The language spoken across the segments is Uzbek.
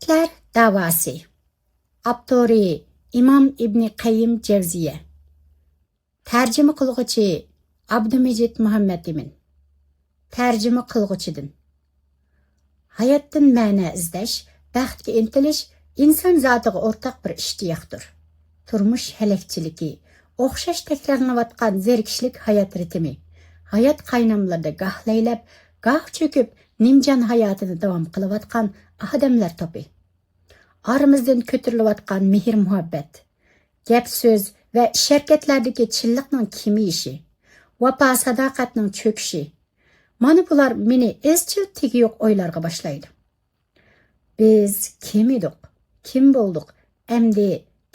Melekler Davası. Abduri İmam İbni Qayyim Cevziye. Tercüme qılğıcı Abdümecid Muhammed Emin. Tercüme qılğıcıdın. Hayatdan ma'na izlash, baxtga intilish inson zotiga o'rtaq bir ishtiyoqdir. Turmush halakchiligi, o'xshash takrorlanayotgan zerikishlik hayot ritmi. Hayot qaynamlarda goh laylab, goh cho'kib, nimjon hayotini davom qilayotgan odamlar to'pi. Aramızdan ko'tarilayotgan mehr muhabbat, gap so'z va sharkatlardagi chilliqning kimiyishi, vafo sadoqatning cho'kishi. Mana bular meni izchil tegi yo'q o'ylarga boshlaydi. Biz kim edik? Kim bo'ldik? Endi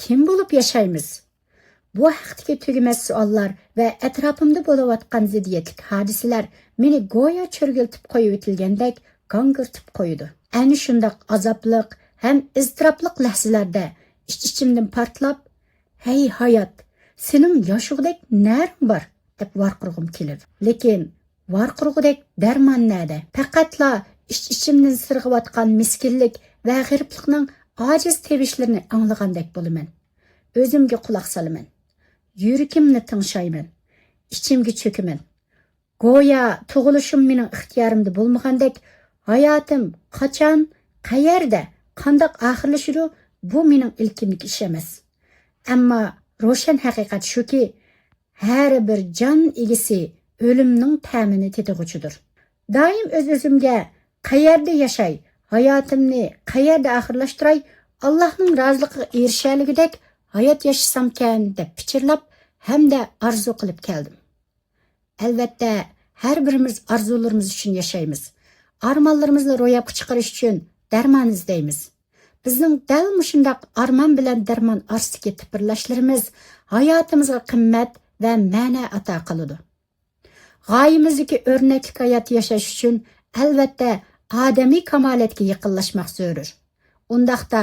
kim bo'lib yashaymiz? Bu haqdagi tugamas savollar va atrofimda bo'layotgan ziddiyatlik hodisalar meni go'yo cho'rgiltib qo'yib o'tilgandek gangirtib qo'ydi. Ana shundoq azobliq ham iztirobliq lahzalarda ichimdan portlab, "Hey hayot, sening yoshug'dek naring bor" deb varqirg'im keladi. Lekin varqirg'udek darmon nada? Faqatla ichimdan sirg'iyotgan miskinlik va g'iriblikning ojiz tevishlarini anglagandek bo'laman. O'zimga quloq solaman. Yuragimni tingshayman. Ichimga cho'kaman. Go'yo tug'ilishim mening ixtiyorimda bo'lmagandek, hayotim qachon, qayerda, qandoq oxirlashadi, bu mening ilkimlik ish emas. Ammo ro'shan haqiqat shuki, har bir jon egisi o'limning ta'mini tetig'uchidir. Doim o'z-o'zimga qayerda yashay, hayotimni qayerda oxirlashtiray, Allohning roziligiga erishaligidek hayot yashasamkan deb pichirlab hamda arzu qilib keldim. Albatta, har birimiz arzularimiz uchun yashaymiz. Armonlarimizni ro'yobga chiqarish uchun darmon izlaymiz. Bizning dal mushundaq armon bilan darmon orasiga tipirlashlarimiz hayotimizga qimmat va ma'no ato qiladi. G'oyamizdagi o'rnakli hayot yashash uchun albatta odamiy kamolatga yaqinlashmoq zarur. Undaqda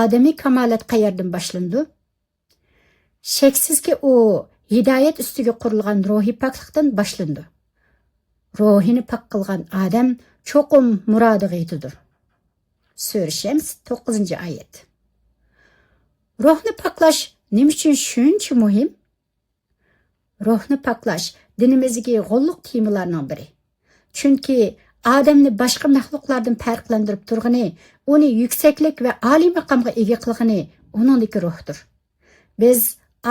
odamiy kamolat qayerdan boshlandi? Shaksizki u hidoyat ustiga qurilgan ruhiy poklikdan boshlandi. Ruhini pok qilgan odam cho'qim murodiga yetadi. Sura Shams 9-oyat. Ruhni poklash nima uchun shuncha muhim? Ruhni poklash dinimizdagi g'olliq temalarning biri. Chunki odamni boshqa maxluqlardan farqlantirib turg'ini, uni yuksaklik va oliy maqomga ega qilg'ini uningdagi ruhdir. Biz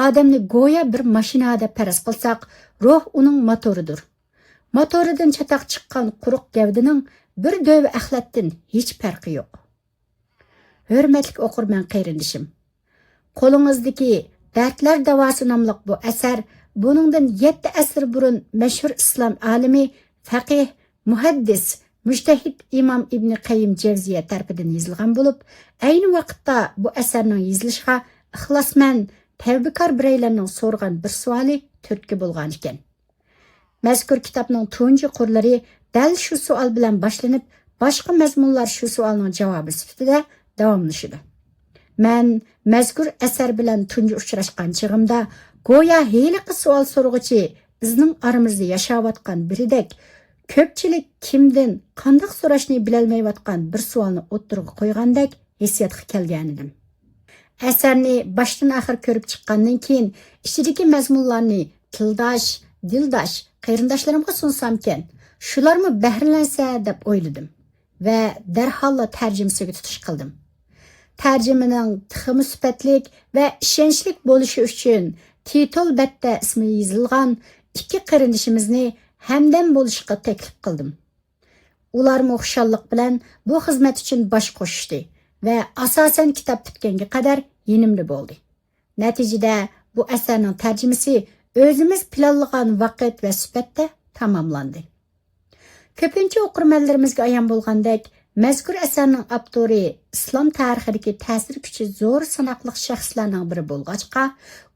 odamni go'yo bir mashinada faraz qilsak, ruh uning motoridir. Motoridan chataq chiqqan quruq gavdining bir döv axlatdan hech farqi yo'q. Hurmatli o'qirman qarindishim, qo'lingizdagi Dardlar Davosi nomli bu asar buningdan 7 asr burun mashhur islom olimi, faqih, muhaddis, mujtahid İmam İbni Qayyim Cevziye tarafidan yozilgan bo'lib, ayni vaqtda bu asarning yozilishiga ixlosmand, tavbakor biraylarning so'rgan bir savoli turtki bo'lgan ekan. Mazkur kitobning tunji qurlari dal shu savol bilan boshlanib, boshqa mazmunlar shu savolning javobi sifatida davomlashadi. Men mazkur asar bilan tunji uchrashgan chig'imda go'yo heliqi savol so'rg'ichi bizning aramizda yashayotgan biridek, ko'pchilik kimdan qanday so'rashni bilolmayotgan bir savolni o'ttirib qo'ygandek hissiyotga kelgan edim. Asarni boshdan oxir ko'rib chiqqandan keyin ichidagi mazmunlarni tildosh, dildosh qarindoshlarimga sunsamkan, shularmi bahrilansa deb o'yladim va darhol tarjimasiga tutish qildim. Tarjimaning tixmi sifatlik va ishonchli bo'lishi uchun titul batda ismi yozilgan ikki qarindishimizni hamdam bo'lishga taklif qildim. Ular xushallik bilan bu xizmat uchun bosh qo'shishdi va asosan kitob bitganga qadar yenimli bo'ldi. Natijada bu asarning tarjimasi o'zimiz planlagan vaqt va sifatda tamomlandi. Ko'pincha o'qirmanlarimizga ayon bo'lgandek, mazkur asarning avtori islom tarixidagi ta'sir kuchi zo'r sanoqli shaxslarning biri bo'lg'achqa,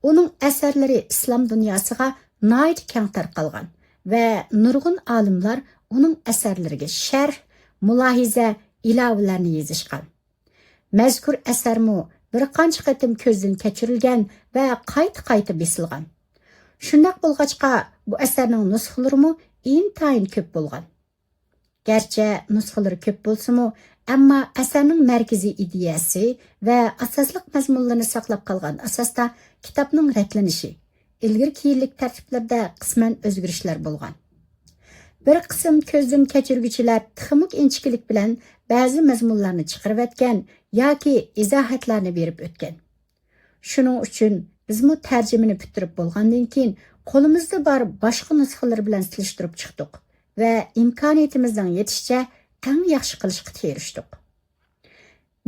uning asarlari islom dunyosiga nihoyat keng tarqalgan va nurg'un olimlar uning asarlariga sharh, mulohiza, ilovalarni yozishgan. Mazkur asarmu bir qancha qatim ko'zdan kechirilgan va qayta besilgan. Shundoq bo'lg'achqa, bu asarning nusxalari intayin ko'p bo'lgan. Gerçi nusxalari ko'p bo'lsa-mu, Әмма әсәрнең мәркәзи идеясы ва асаслык мәзмунларны саклап калган асаста китапның рәтләнеше, ilgir keyinlik tartiblarda qisman o'zgarishlar bo'lgan. Bir qism ko'zdan kechirguchilar texnik inchkilik bilan ba'zi mazmunlarni chiqarib o'tgan yoki izohatlarni berib o'tgan. Shuning uchun biz bu tarjimani bitirib bo'lgandan keyin qo'limizda bor boshqa nusxalar bilan silishtirib chiqdik va imkoniyatimizdan yetishicha eng yaxshi qilishga tirishdik.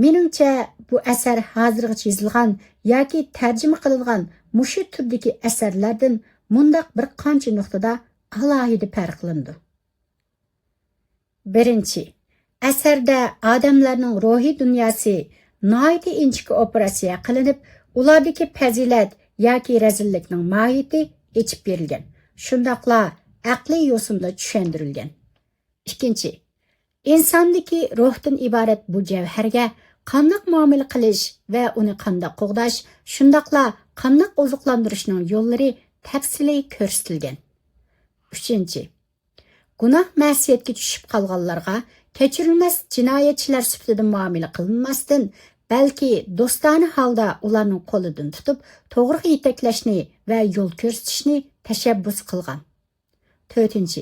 Meningcha bu asar hozirgacha yozilgan yoki tarjima qilingan mushu turdagi asarlardan mundaq bir qancha nuqtada alohida farqlandi. Birinchi, asarda odamlarning ruhiy dunyosi noiti inchki operatsiya qilinib, ulardagi fazilat yoki razillikning mohiyati echib berilgan. Shundaqla aqliy yo'sinda tushuntirilgan. Ikkinchi, insondagi ruhdan iborat bu javharga qanday muomala qilish va uni qanday qo'g'dash, shundaqla qanday oziqlantirishning yo'llari tafsiliy ko'rsatilgan. Uchinchi, gunoh ma'siyatga tushib qolganlarga kechirilmas jinoyatchilar sifatida muomala qilinmasdan, balki do'stona holda ularning qo'lidan tutib, to'g'ri yetaklashni va yo'l ko'rsatishni tashabbus qilgan. To'rtinchi,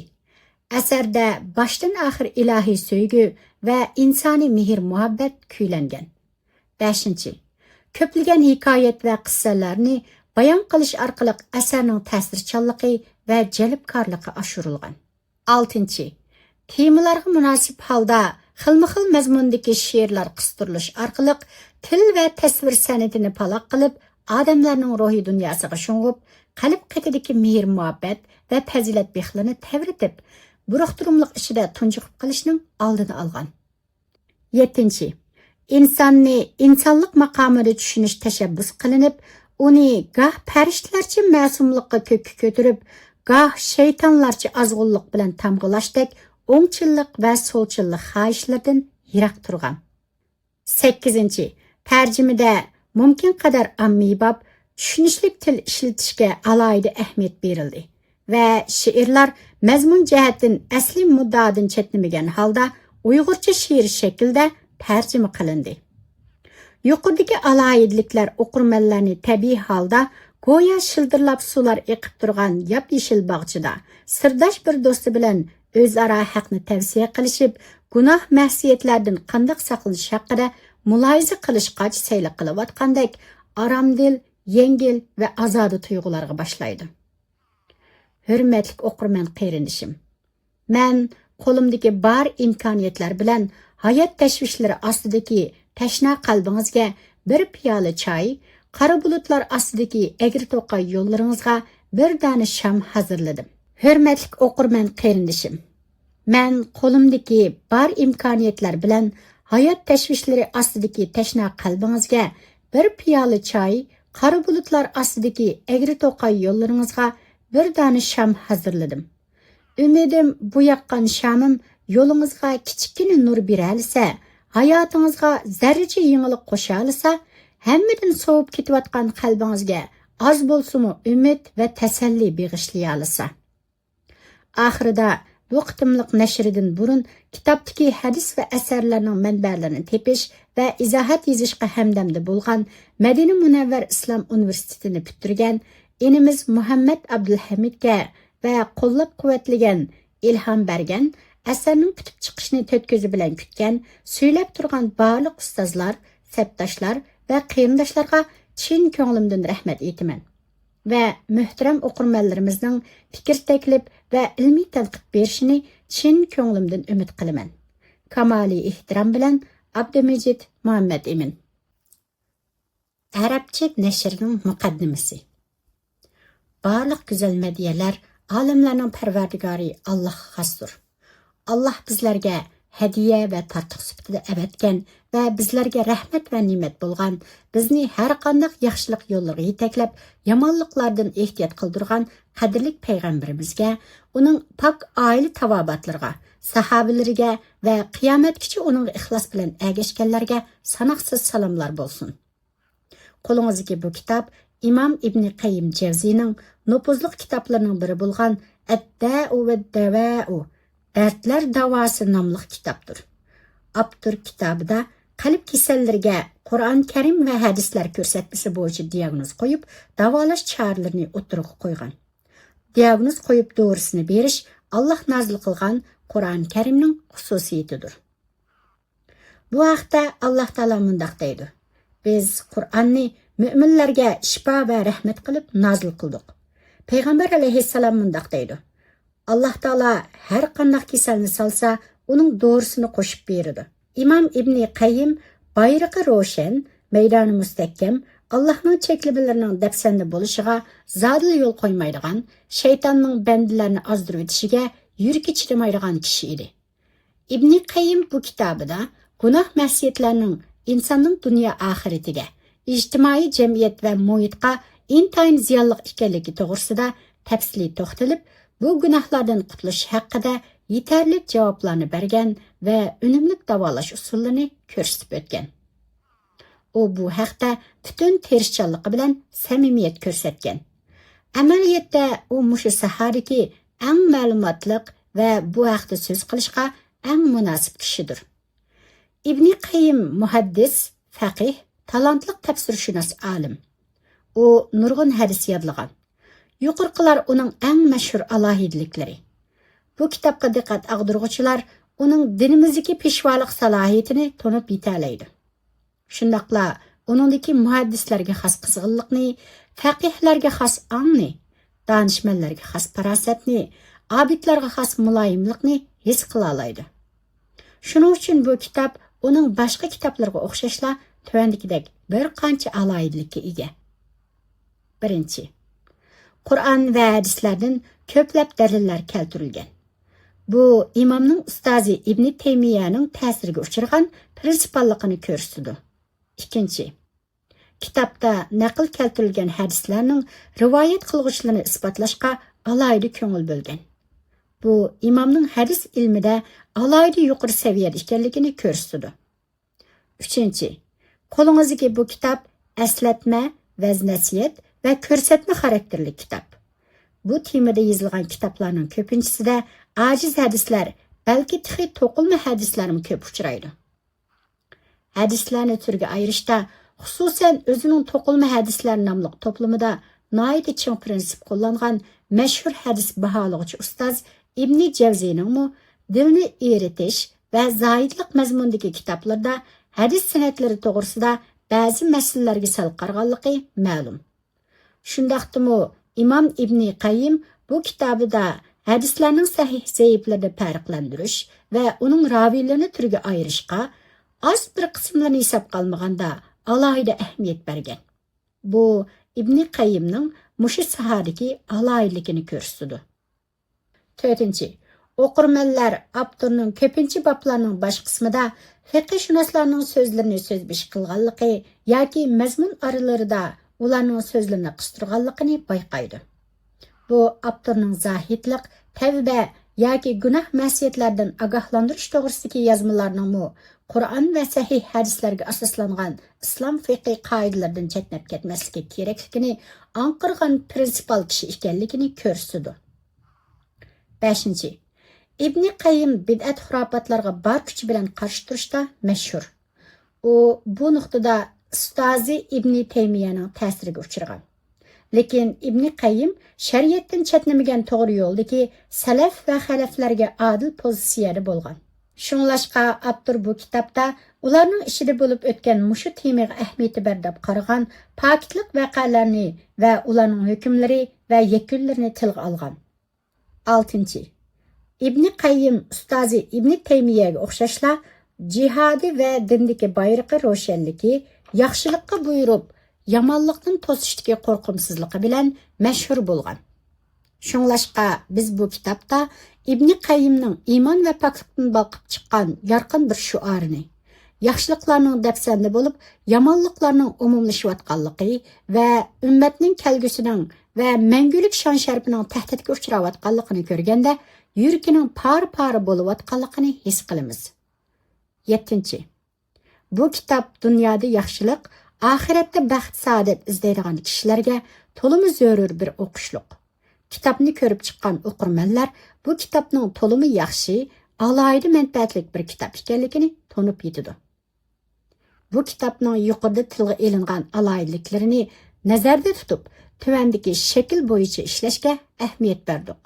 asarda boshdan oxir ilohiy sevgi va insoniy mehr-muhabbat kuylangan. Beshinchi, ko'plagan hikoyat va qissalarni bayon qilish orqali asarning ta'sirchanligi va jalbkorligi oshirilgan. Oltinchi, temalarga munosib holda xilma-xil mazmundagi she'rlar qistirilish orqali til va tasvir san'atini paloq qilib, odamlarning ruhiy dunyosiga sho'ng'ib, qalb qatidagi mehr-muhabbat va fazilat bexlarini tavritib, buruqtirumliq ichida tunjiqib qilishning oldini olgan. Yettinchi, insonni insonlik maqomida tushunish tashabbus qilinib, uni goh farishtalarcha ma'sumlikqa ko'kka ko'tarib, goh shaytonlarcha azg'unlik bilan tamg'ilashdek o'ngchillik va so'lchillik xohishlardan yiroq turgan. Sakkizinchi, tarjimada mumkin qadar ommabop, tushunishlik til ishlatishga alohida ahamiyat berildi va she'rlar mazmun jihatdan asli muddaodan chetnamagan holda Uyg'urcha she'r shaklida tarjima qilindi. Yuqoridagi alohidaliklar o'qirmanlarni tabiiy holda go'yo shildirlab sular eqib turgan yop-yeshil bog'chada sirdosh bir do'sti bilan o'zaro haqni tavsiya qilishib, gunoh ma'siyatlardan qanday saqlanish haqida mulohaza qilishga sayli qilayotgandek oromdil, yengil va ozoda tuyg'ularga boshlaydi. Hurmatli o'qirman qarindishim, men qo'limdagi bor imkoniyatlar bilan hayot tashvishlari ostidagi tashna qalbingizga bir piyola choy, qora bulutlar ostidagi egri-to'qay yo'llaringizga bir dona sham hazırladım. Hurmatli o'qirman qarindishim, men qo'limdagi bor imkoniyatlar bilan hayot tashvishlari ostidagi tashna qalbingizga bir piyola choy, qora bulutlar ostidagi egri-to'qay yo'llaringizga bir dona sham hazırladım. Ümidim bu yaqqan shamim yo'lingizga kichikina nur beralsa, hayotingizga zarracha yengillik qo'sha olsa, hammadan sovib ketayotgan qalbingizga oz bo'lsa-mu umid va tasalli bag'ishlay olsa. Oxirida bu qitimliq nashridan burun kitobdagi hadis va asarlarning manbalarini tepish va izohat yozishga hamdamda bo'lgan Madina Munavvar Islom universitetini bitirgan inimiz Muhammad Abdulhamidga va qo'llab-quvvatlagan, ilhom bergan, asarning bitib chiqishini to'rt ko'zi bilan kutgan, söylab turgan barliq ustozlar, sabdoshlar va qarindoshlarga chin ko'nglimdan rahmat aytaman. Va muhtaram o'qirmanlarimizning fikr taklif va ilmiy tanqid berishini chin ko'nglimdan umid qilaman. Kamoliy ehtirom bilan Abdumajid Muhammad Emin. Arabcha nashrning muqaddimasi. Barliq go'zal madiyalar olamlarning parvardigori Allohga xosdir. Allah bizlarga hadiya va tortiq sifatida avatgan va bizlarga rahmat va ne'mat bo'lgan, bizni har qanday yaxshilik yo'llariga yetaklab, yomonliklardan ehtiyot qildirgan qadrli payg'ambarimizga, uning pok oila tavobatlariga, sahobalariga va qiyomatgacha uning ixlos bilan ergashganlarga sanoqsiz salomlar bo'lsin. Qo'lingizdagi bu kitob İmam İbn Qayyim Javziyning nupuzli kitoblarining biri bo'lgan Ad-Da'u va Dava'u, Dardlar davosi nomli kitobdir. Abdur kitobida qalb kasallariga Qur'on Karim va hadislar ko'rsatmasi bo'yicha diagnoz qo'yib, davolash choralarini o'tirg'a qo'ygan. Diagnoz qo'yib doğrusini berish Alloh nozil qilgan Qur'on Karimning xususiyatidir. Bu haqda Alloh taolo mundaq deydi: Biz Qur'onni mu'minlarga shifo va rahmat qilib nozil qildik. Payg'ambar alayhissalom mundaq deydi: Alloh taolo har qanday kasalni salsa, uning doğrusini qo'shib beradi. İmam İbn Qayyim bayrog'i ro'shan, maydoni mustahkam, Allohning cheklimilarning dafsanda bo'lishiga zodil yo'l qo'ymaydigan, shaytonning bandalarni ozdirib o'tishiga yuragi chidamaydigan kishi edi. İbn Qayyim bu kitobida gunoh masiyatlarning insonning dunyo oxiratiga, ijtimoiy jamiyat va muhitga intayin ziyonli ekanligi to'g'risida tafsiliy to'xtalib, bu gunohlardan qutulish haqida yetarli javoblarni bergan va unumli davolash usullarini ko'rsatib o'tgan. U bu haqda butun tirishchanligi bilan samimiyat ko'rsatgan. Amaliyotda u mushu sahadagi eng ma'lumotli va bu haqda so'z qilishga eng munosib kishidir. İbn Qayyim muhaddis, faqih, talantli tafsirshunos olim. U nurg'un hadis yodlagan. Yuqorqilar uning eng mashhur alohidliklari. Bu kitobga diqqat ag'dirg'uvchilar uning dinimizdagi peshvolik salohiyatini to'nib yetalaydi. Shundaqla uningdagi muhaddislarga xos qizg'inlikni, faqihlarga xos ongni, donishmandlarga xos farosatni, obidlarga xos muloyimlikni his qila oladi. Shuning uchun bu kitob uning boshqa kitoblarga o'xshashla tuvandagidek bir qancha alohidlikka ega. Birinchi, Qur'on va hadislardan ko'plab dalillar keltirilgan. Bu imomning ustozi Ibn Taymiyaning ta'siriga uchragan prinsipalligini ko'rsatadi. Ikkinchi, kitobda naql keltirilgan hadislarning rivoyat qilg'uchilarini isbotlashga alohida ko'ngil bo'lgan. Bu imomning hadis ilmida alohida yuqori saviyada ekanligini ko'rsatadi. Uchinchi, qo'lingizdagi bu kitob aslatma, vaz-nasihat va ko'rsatma xarakterli kitob. Bu temada yozilgan kitoblarning ko'pinchisida ajiz hadislar, balki tixi to'qilma hadislarmi ko'p uchraydi. Hadislarni turga ayirishda, xususan o'zining to'qilma hadislar nomli to'plamida noyida ching prinsip qo'llangan mashhur hadis baholag'uchi ustoz Ibn Javziyning dilni eritish va zoidlik mazmundagi kitoblarda hadis sanatlari to'g'risida ba'zi masalalarga sal qarag'anligi ma'lum. Shundaqdimi İmam İbn Qayyim bu kitobida hadislarning sahih zaiflarini farqlantirish va uning raviylarini turga ayirishga az bir qismlarni hisobga olmaganda alohida ahamiyat bergan. Bu İbn Qayyimning mushu sohadagi alohidligini ko'rsatadi. To'rtinchi, o'qirmanlar avtorning ko'pincha boblarning bosh qismida fiqhshunoslarning so'zlarini so'zbish qilganligi yoki mazmun oralarida ularning so'zlarini qistirganligini bayqaydi. Bu avtorning zohidlik, tavba yoki gunoh masiyatlardan ogohlantirish to'g'risidagi yozmalarning Qur'on va sahih hadislarga asoslangan islom fiqhi qoidalaridan chetnab ketmasligi kerakligini anqirgan prinsipal kishi ekanligini ko'rsatadi. 5. İbn Qayyim bid'at xurofotlarga bor kuchi bilan qarshi turishda mashhur. U bu nuqtada ustozi Ibn Taymiyaning ta'siriga uchragan. Lekin Ibn Qayyim shariatdan chetnamagan to'g'ri yo'ldagi salaf va xalaflarga adil pozitsiyada bo'lgan. Shunlashqa avtor bu kitobda ularning ishida bo'lib o'tgan mushu temaga ahamiyat berib qaragan pokitlik voqealarni va ularning hukmlari va yakunlarini tilga olgan. 6. İbn Qayyim ustozi Ibn Taymiyaga o'xshashla jihodi va dindagi bayrog'i ro'shanligi, yaxshilikqa buyurib, yomonlikdan to'sishdagi qo'rqimsizligi bilan mashhur bo'lgan. Shunlashqa biz bu kitobda İbn Qayyimning iymon va poklikdan balqib chiqqan yorqin bir shuarini, yaxshiliklarning dafsanda bo'lib, yomonliklarning umumlashayotganligi va ummatning kelgusining va mangulik shon sharpining tahdidga uchrayotganligini ko'rganda, yuragining par-pari bo'layotganligini his qilamiz. 7. Bu kitob dunyoda yaxshilik, oxiratda baxt saodat izlaydigan kishilarga to'limi zarur bir o'qishliq. Kitobni ko'rib chiqqan o'qirmanlar bu kitobning to'limi yaxshi, alohida manfaatli bir kitob ekanligini to'nib yetidi. Bu kitobning yuqorida tilga elingan alayliklarini nazarda tutib, tuvandagi shakl bo'yicha ishlashga ahamiyat berdik.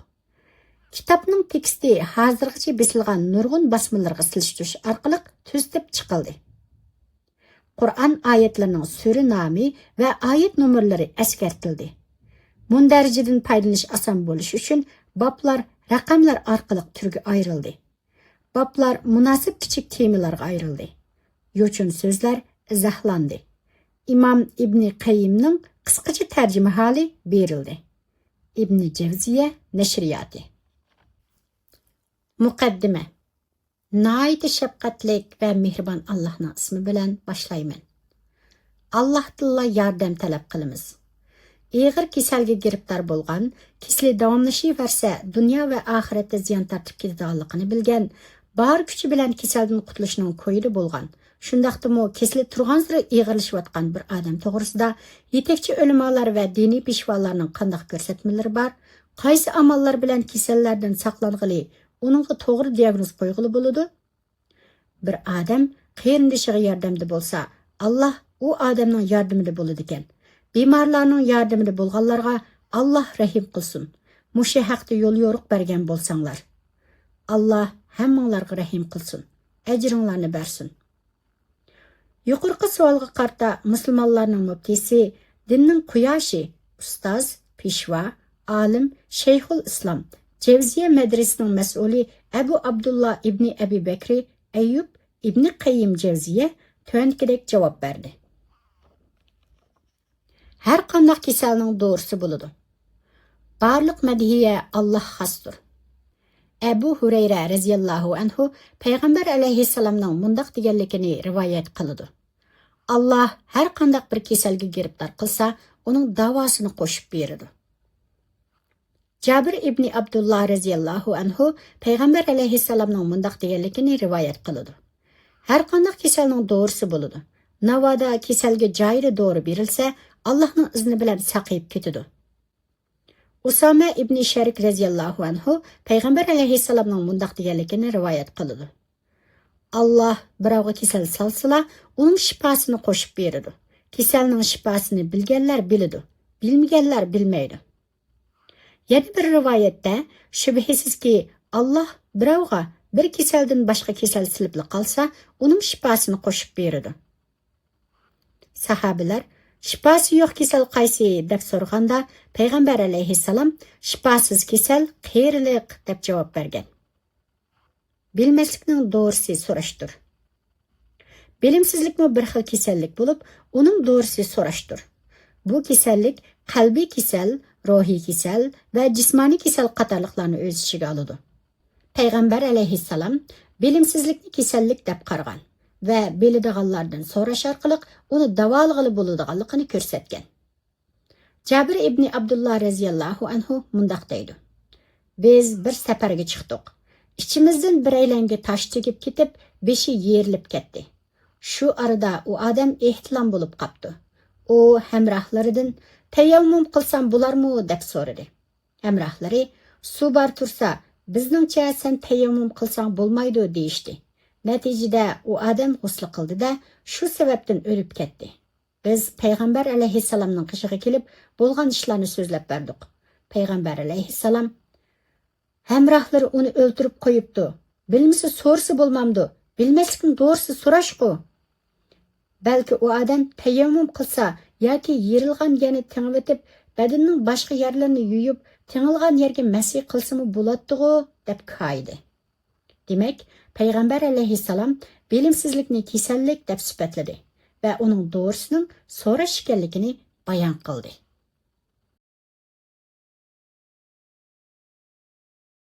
Kitobning teksti hozirgacha besilgan nurg'un basmalarga silishtirish orqali tuzitib chiqildi. Qur'on oyatlarining sura nomi va oyat nomerlari eskartildi. Mundarijadan foydalanish oson bo'lishi uchun boblar raqamlar orqali turga ayrildi. Boblar munosib kichik temalarga ayrildi. Yo'chin so'zlar izohlandi. Imom Ibn Qayyimning qisqacha tarjima holi berildi. Ibn Javziya nashriyati. Muqaddima. Nayt shafqatlik va mehribon Allohning ismi bilan boshlayman. Allohdan yordam talab qilamiz. Ig'ir kasalga giribdor bo'lgan, kesali davomlashaversa, dunyo va oxiratda ziyon tortib ketadiganligini bilgan, bor kuchi bilan kasaldan qutulishning ko'yida bo'lgan, shundaqdimi kesali turgan sira ig'irlashayotgan bir odam to'g'risida yetakchi ulamolar va diniy peshvolarning qanday ko'rsatmalari bor, qaysi amallar bilan kasallardan saqlang'ili, uningga to'g'ri diagnoz qo'yg'ili bo'ladi. Bir odam qarindoshiga yordamda bo'lsa, Alloh u odamning yordamida bo'ladi ekan. Bemorlarning yordamida bo'lganlarga Alloh rahim qilsin. Mushu haqda yo'l yo'riq bergan bo'lsanglar. Alloh hammanglarga rahim qilsin. Ajringlarni bersin. Yuqorqi savolga qarta musulmonlarning muftisi, dinning quyoshi, ustoz, peshva, olim, shayxul islom, Javziya madrasasining mas'uli Abu Abdullah ibn Abi Bakri Ayyub ibn Qayyim Javziya tuvandagidek javob berdi. Har qanday kasalning doğrusu bo'ladi. Barliq madhiya Alloh xosdir. Abu Hurayra radhiyallohu anhu payg'ambar alayhissalomning mundaq deganligini rivoyat qiladi. Alloh har qanday bir kasalga giribdor qilsa, uning davosini qo'shib beradi. Jabir ibn Abdullah radhiyallohu anhu payg'ambar alayhissalomning mundaq deganligini rivoyat qiladi. Har qanday kasalning doğrusu bo'ladi. Navoda kasalga joyida doğru berilsa, Allohning izni bilan saqayib ketadi. Usama ibn Sharik radhiyallohu anhu payg'ambar alayhissalomning mundaq deganligini rivoyat qiladi. Alloh birovga kasal salsila, uning shifosini qo'shib beradi. Kasalning shifosini bilganlar biladi, bilmaganlar bilmaydi. Yana bir rivoyatda shubhisizki Alloh birovga bir kasaldan boshqa kasal silib qolsa, uning shifosini qo'shib beradi. Sahobalar shifasi yo'q kasal qaysi deb so'raganda, payg'ambar alayhissalom shifasiz kasal qiyrilik deb javob bergan. Bilmaslikning doğrusi so'rashdir. Bilimsizlikmi bir xil kasallik bo'lib, uning doğrusi so'rashdir. Bu kasallik qalbiy kasal, ruhiy kasal va jismoniy kasal qatorliqlarni o'z ichiga oladi. Payg'ambar alayhissalom bilimsizlikni kasallik deb qaragan va biladiganlardan so'rash orqali uni davolag'ili bo'ladiganligini ko'rsatgan. Jabir ibn Abdullah radhiyallohu anhu mundaq deydi. Biz bir safarga chiqdik. İçimizden bir eylemge taş çekip ketib, beshi yerilib ketdi. Şu arada o adam ehtilam bulup qaptı. O hemrahlaridan tayammum qilsam bularmı deb so'radi. Hemrahlari su bar tursa, bizningcha sen tayammum qilsang bo'lmaydi deyishdi. Natijada o adam g'usl qildi-da, shu sababdan o'lib ketdi. Biz payg'ambar alayhissalomning qishig'i kelib, bo'lgan ishlarni so'zlab berdik. Payg'ambar alayhissalom Hemrahları onu öldürüp koyuptu. Bilmisi sorusu bulmamdı. Bilmezlikin doğrusu soraşku. Belki o adam tayammum kılsa, yoki yerilgan yerini tengvetip, bedeninin başka yerlerini yuyup, tengilgan yerge mesih kılsımı bulattığı dep kaydı. Demek, Peygamber aleyhisselam bilimsizlikni kesellik dep süpetledi ve onun doğrusunun soraş ekanligini bayan kıldı.